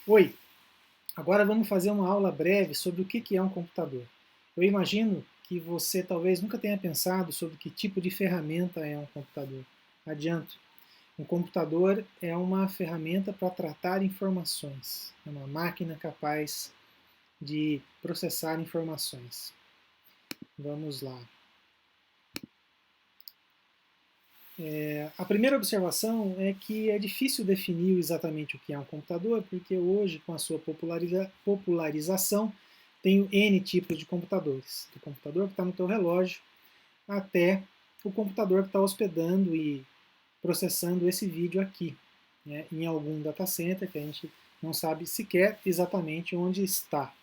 Oi, agora vamos fazer uma aula breve sobre o que é um computador. Eu imagino que você talvez nunca tenha pensado sobre que tipo de ferramenta é um computador. Adianto, um computador é uma ferramenta para tratar informações, é uma máquina capaz de processar informações. Vamos lá. A primeira observação é que é difícil definir exatamente o que é um computador, porque hoje, com a sua popularização, tem N tipos de computadores. Do computador que está no teu relógio até o computador que está hospedando e processando esse vídeo aqui, né, em algum data center que a gente não sabe sequer exatamente onde está.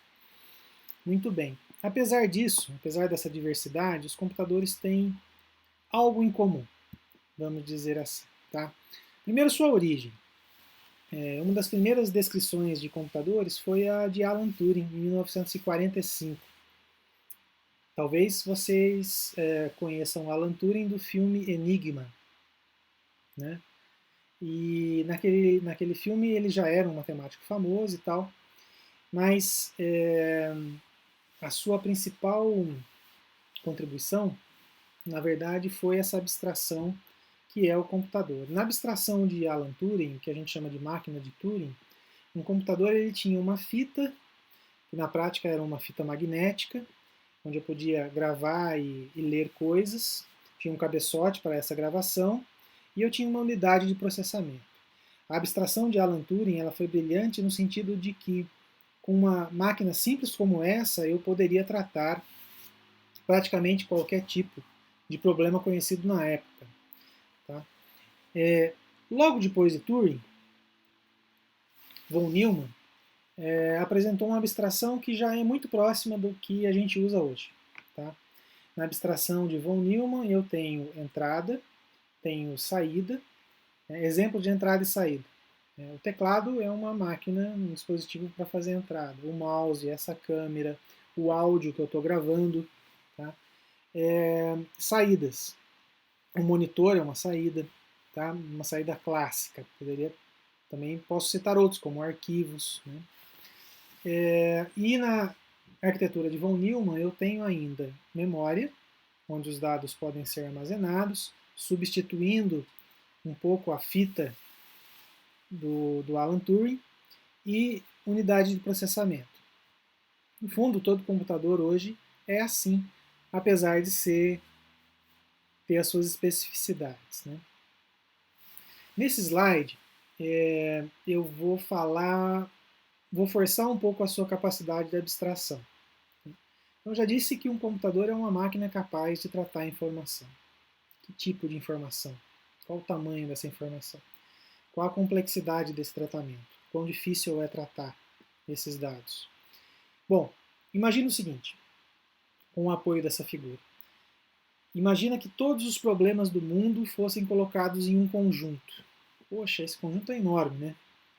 Muito bem. Apesar disso, apesar dessa diversidade, os computadores têm algo em comum, vamos dizer assim. Tá? Primeiro, sua origem. Uma das primeiras descrições de computadores foi a de Alan Turing, em 1945. Talvez vocês conheçam Alan Turing do filme Enigma. Né? E naquele filme ele já era um matemático famoso e tal, mas a sua principal contribuição, na verdade, foi essa abstração que é o computador. Na abstração de Alan Turing, que a gente chama de máquina de Turing, um computador ele tinha uma fita, que na prática era uma fita magnética, onde eu podia gravar e ler coisas, tinha um cabeçote para essa gravação, e eu tinha uma unidade de processamento. A abstração de Alan Turing ela foi brilhante no sentido de que, com uma máquina simples como essa, eu poderia tratar praticamente qualquer tipo de problema conhecido na época. Tá? Logo depois de Turing, von Neumann apresentou uma abstração que já é muito próxima do que a gente usa hoje. Tá? Na abstração de von Neumann, eu tenho entrada, tenho saída, exemplo de entrada e saída. O teclado é uma máquina, um dispositivo para fazer entrada. O mouse, essa câmera, o áudio que eu estou gravando. Tá? Saídas. O monitor é uma saída, tá? Uma saída clássica. Também posso citar outros, como arquivos. Né? E na arquitetura de von Neumann eu tenho ainda memória, onde os dados podem ser armazenados, substituindo um pouco a fita do Alan Turing, e unidade de processamento. No fundo, todo computador hoje é assim, apesar de ter as suas especificidades. Né? Nesse slide, eu vou forçar um pouco a sua capacidade de abstração. Eu já disse que um computador é uma máquina capaz de tratar informação. Que tipo de informação? Qual o tamanho dessa informação? Qual a complexidade desse tratamento? Quão difícil é tratar esses dados? Bom, imagine o seguinte, com o apoio dessa figura. Imagina que todos os problemas do mundo fossem colocados em um conjunto. Poxa, esse conjunto é enorme, né?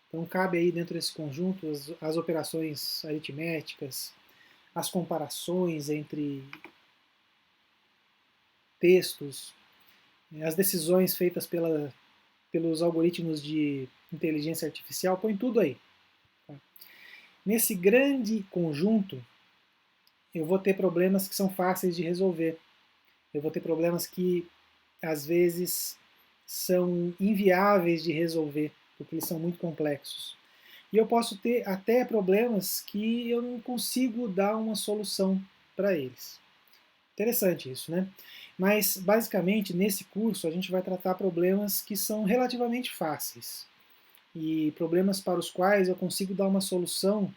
Então cabe aí dentro desse conjunto as operações aritméticas, as comparações entre textos, as decisões feitas pelos algoritmos de inteligência artificial, põe tudo aí. Tá? Nesse grande conjunto, eu vou ter problemas que são fáceis de resolver. Eu vou ter problemas que, às vezes, são inviáveis de resolver, porque eles são muito complexos. E eu posso ter até problemas que eu não consigo dar uma solução para eles. Interessante isso, né? Mas, basicamente, nesse curso, a gente vai tratar problemas que são relativamente fáceis. E problemas para os quais eu consigo dar uma solução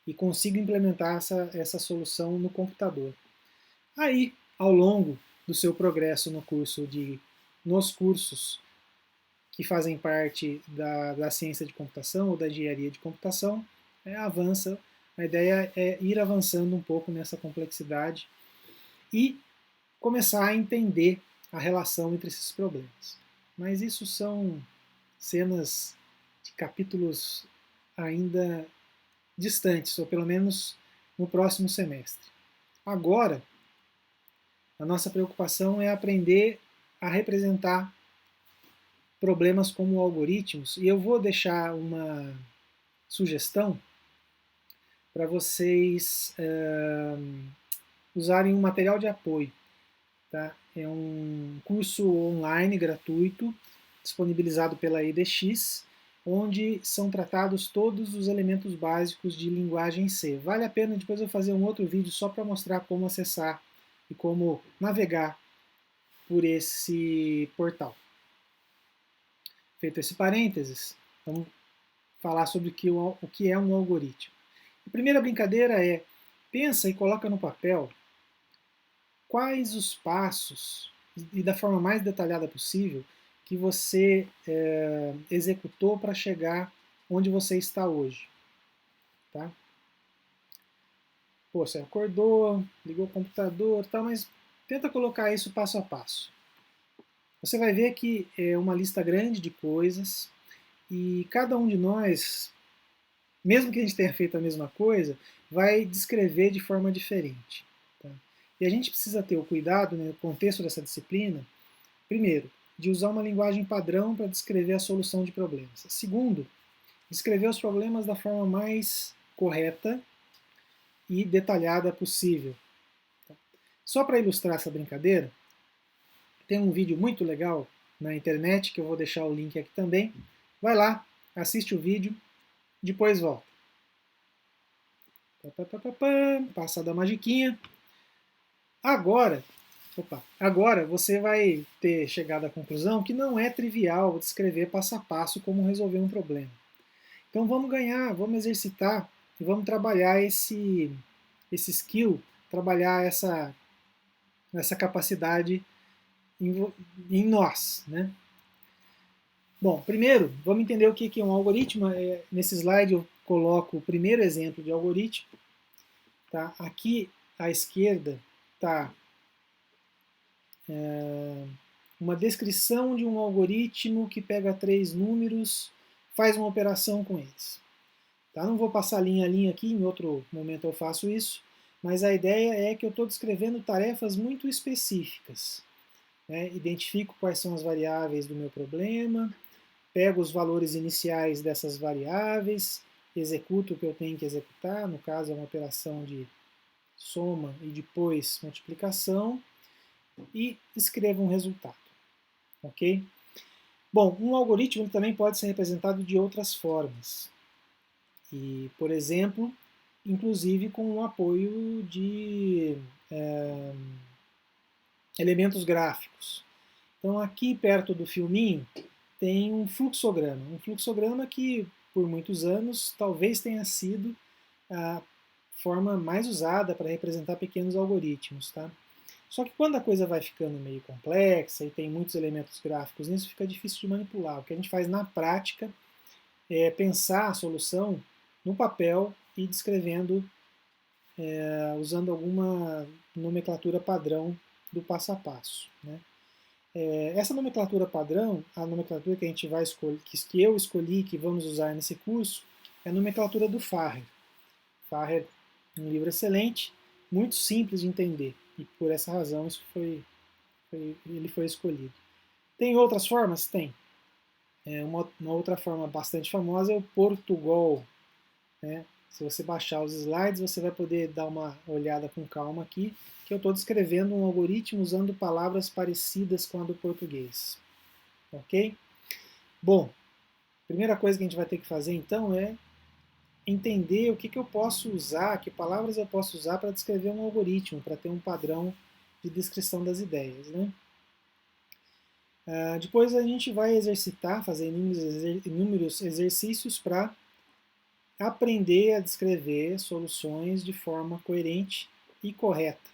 e consigo implementar essa solução no computador. Aí, ao longo do seu progresso nos cursos que fazem parte da ciência de computação ou da engenharia de computação, avança. A ideia é ir avançando um pouco nessa complexidade e começar a entender a relação entre esses problemas. Mas isso são cenas de capítulos ainda distantes, ou pelo menos no próximo semestre. Agora, a nossa preocupação é aprender a representar problemas como algoritmos, e eu vou deixar uma sugestão para vocês usarem um material de apoio. Tá? É um curso online gratuito, disponibilizado pela EDX, onde são tratados todos os elementos básicos de linguagem C. Vale a pena depois eu fazer um outro vídeo só para mostrar como acessar e como navegar por esse portal. Feito esse parênteses, vamos falar sobre o que é um algoritmo. A primeira brincadeira é, pensa e coloca no papel quais os passos, e da forma mais detalhada possível, que você executou para chegar onde você está hoje. Tá? Pô, você acordou, ligou o computador, tá, mas tenta colocar isso passo a passo. Você vai ver que é uma lista grande de coisas e cada um de nós, mesmo que a gente tenha feito a mesma coisa, vai descrever de forma diferente. Tá? E a gente precisa ter o cuidado, no contexto dessa disciplina, primeiro, de usar uma linguagem padrão para descrever a solução de problemas. Segundo, descrever os problemas da forma mais correta e detalhada possível. Só para ilustrar essa brincadeira, tem um vídeo muito legal na internet, que eu vou deixar o link aqui também. Vai lá, assiste o vídeo, depois volta. Passa da magiquinha. Agora você vai ter chegado à conclusão que não é trivial descrever passo a passo como resolver um problema. Então vamos exercitar e vamos trabalhar esse skill, trabalhar essa capacidade em nós. Né? Bom, primeiro, vamos entender o que é um algoritmo. Nesse slide eu coloco o primeiro exemplo de algoritmo. Tá? Aqui à esquerda está uma descrição de um algoritmo que pega 3 números, faz uma operação com eles. Tá? Não vou passar linha a linha aqui, em outro momento eu faço isso, mas a ideia é que eu estou descrevendo tarefas muito específicas. Né? Identifico quais são as variáveis do meu problema, pego os valores iniciais dessas variáveis, executo o que eu tenho que executar, no caso é uma operação de soma e depois multiplicação, e escrevo um resultado. Ok? Bom, um algoritmo também pode ser representado de outras formas. E, por exemplo, inclusive com o apoio de elementos gráficos. Então aqui perto do filminho tem um fluxograma que por muitos anos talvez tenha sido a forma mais usada para representar pequenos algoritmos. Tá? Só que quando a coisa vai ficando meio complexa e tem muitos elementos gráficos nisso, fica difícil de manipular. O que a gente faz na prática é pensar a solução no papel e descrevendo usando alguma nomenclatura padrão do passo a passo. Né? Essa nomenclatura padrão, a nomenclatura que a gente vai escolher, que eu escolhi, que vamos usar nesse curso, é a nomenclatura do Farrer. Farrer é um livro excelente, muito simples de entender, e por essa razão ele foi escolhido. Tem outras formas? Tem. Uma outra forma bastante famosa é o Portugal. Né? Se você baixar os slides, você vai poder dar uma olhada com calma aqui, que eu estou descrevendo um algoritmo usando palavras parecidas com a do português. Ok? Bom, a primeira coisa que a gente vai ter que fazer então é entender o que eu posso usar, que palavras eu posso usar para descrever um algoritmo, para ter um padrão de descrição das ideias. Né? Depois a gente vai exercitar, fazer inúmeros exercícios para aprender a descrever soluções de forma coerente e correta.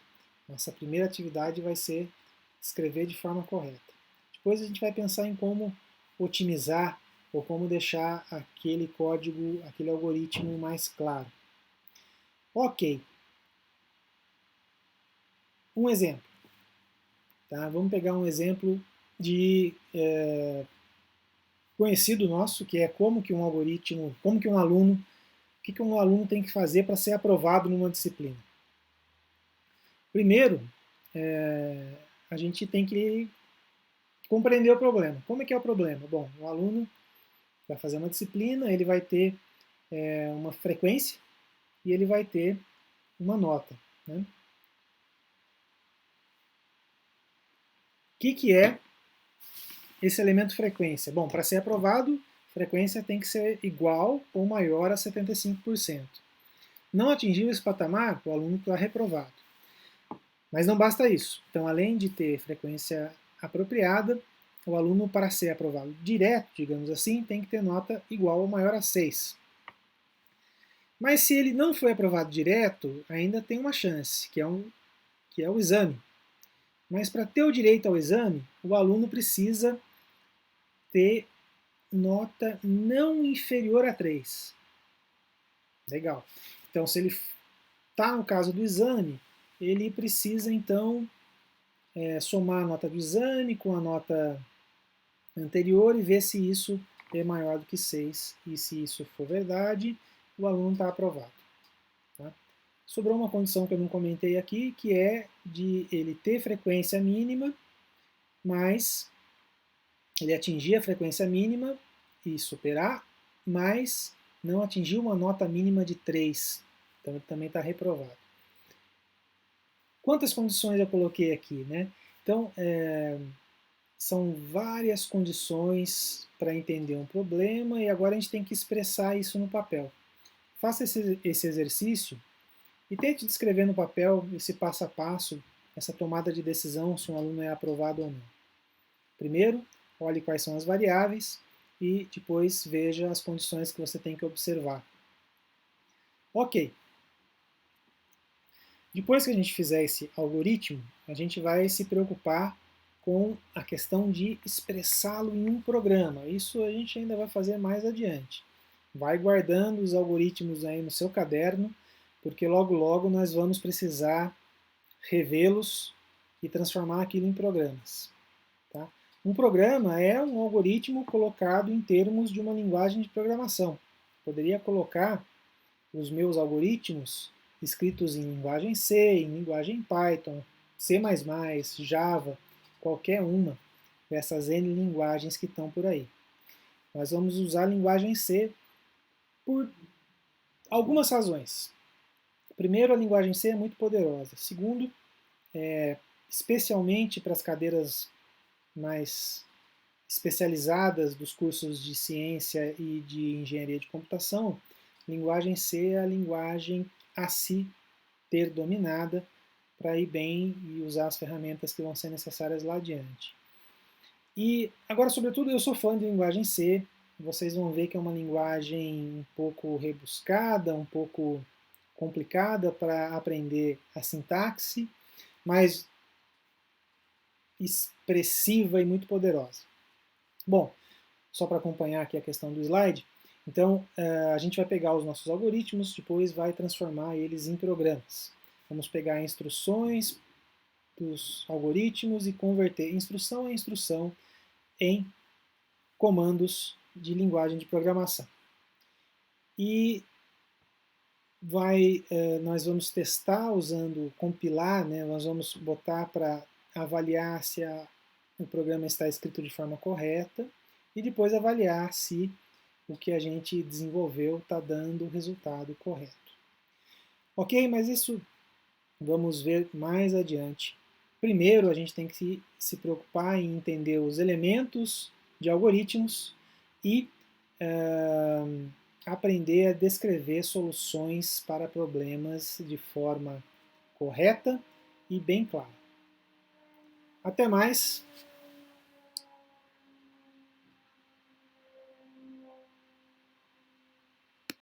Nossa primeira atividade vai ser escrever de forma correta. Depois a gente vai pensar em como otimizar ou como deixar aquele código, aquele algoritmo mais claro. Ok. Um exemplo. Tá? Vamos pegar um exemplo de conhecido nosso, que é como que um algoritmo, como que um aluno, o que um aluno tem que fazer para ser aprovado numa disciplina. Primeiro, a gente tem que compreender o problema. Como é que é o problema? Bom, o aluno vai fazer uma disciplina, ele vai ter uma frequência e ele vai ter uma nota. Né? O que é esse elemento frequência? Bom, para ser aprovado, frequência tem que ser igual ou maior a 75%. Não atingiu esse patamar, o aluno está reprovado. Mas não basta isso. Então, além de ter frequência apropriada, o aluno, para ser aprovado direto, digamos assim, tem que ter nota igual ou maior a 6. Mas se ele não foi aprovado direto, ainda tem uma chance, que é o exame. Mas para ter o direito ao exame, o aluno precisa ter nota não inferior a 3. Legal. Então, se ele está no caso do exame, ele precisa, então, somar a nota do exame com a nota anterior e ver se isso é maior do que 6. E se isso for verdade, o aluno está aprovado. Tá? Sobrou uma condição que eu não comentei aqui, que é de ele ter frequência mínima, mas ele atingir a frequência mínima e superar, mas não atingir uma nota mínima de 3. Então ele também está reprovado. Quantas condições eu coloquei aqui? Né? Então, são várias condições para entender um problema e agora a gente tem que expressar isso no papel. Faça esse exercício e tente descrever no papel esse passo a passo, essa tomada de decisão se um aluno é aprovado ou não. Primeiro, olhe quais são as variáveis e depois veja as condições que você tem que observar. Ok. Depois que a gente fizer esse algoritmo, a gente vai se preocupar com a questão de expressá-lo em um programa. Isso a gente ainda vai fazer mais adiante. Vai guardando os algoritmos aí no seu caderno, porque logo logo nós vamos precisar revê-los e transformar aquilo em programas. Tá? Um programa é um algoritmo colocado em termos de uma linguagem de programação. Poderia colocar os meus algoritmos escritos em linguagem C, em linguagem Python, C++, Java, qualquer uma dessas N linguagens que estão por aí. Nós vamos usar a linguagem C por algumas razões. Primeiro, a linguagem C é muito poderosa. Segundo, especialmente para as cadeiras mais especializadas dos cursos de ciência e de engenharia de computação, linguagem C é a linguagem a se ter dominada para ir bem e usar as ferramentas que vão ser necessárias lá adiante. E agora, sobretudo, eu sou fã de linguagem C. Vocês vão ver que é uma linguagem um pouco rebuscada, um pouco complicada para aprender a sintaxe, mas expressiva e muito poderosa. Bom, só para acompanhar aqui a questão do slide, então a gente vai pegar os nossos algoritmos, depois vai transformar eles em programas. Vamos pegar instruções dos algoritmos e converter instrução a instrução em comandos de linguagem de programação. E nós vamos testar usando compilar, né, nós vamos botar para avaliar se o programa está escrito de forma correta e depois avaliar se o que a gente desenvolveu está dando o resultado correto. Ok, mas isso vamos ver mais adiante. Primeiro, a gente tem que se preocupar em entender os elementos de algoritmos e aprender a descrever soluções para problemas de forma correta e bem clara. Até mais!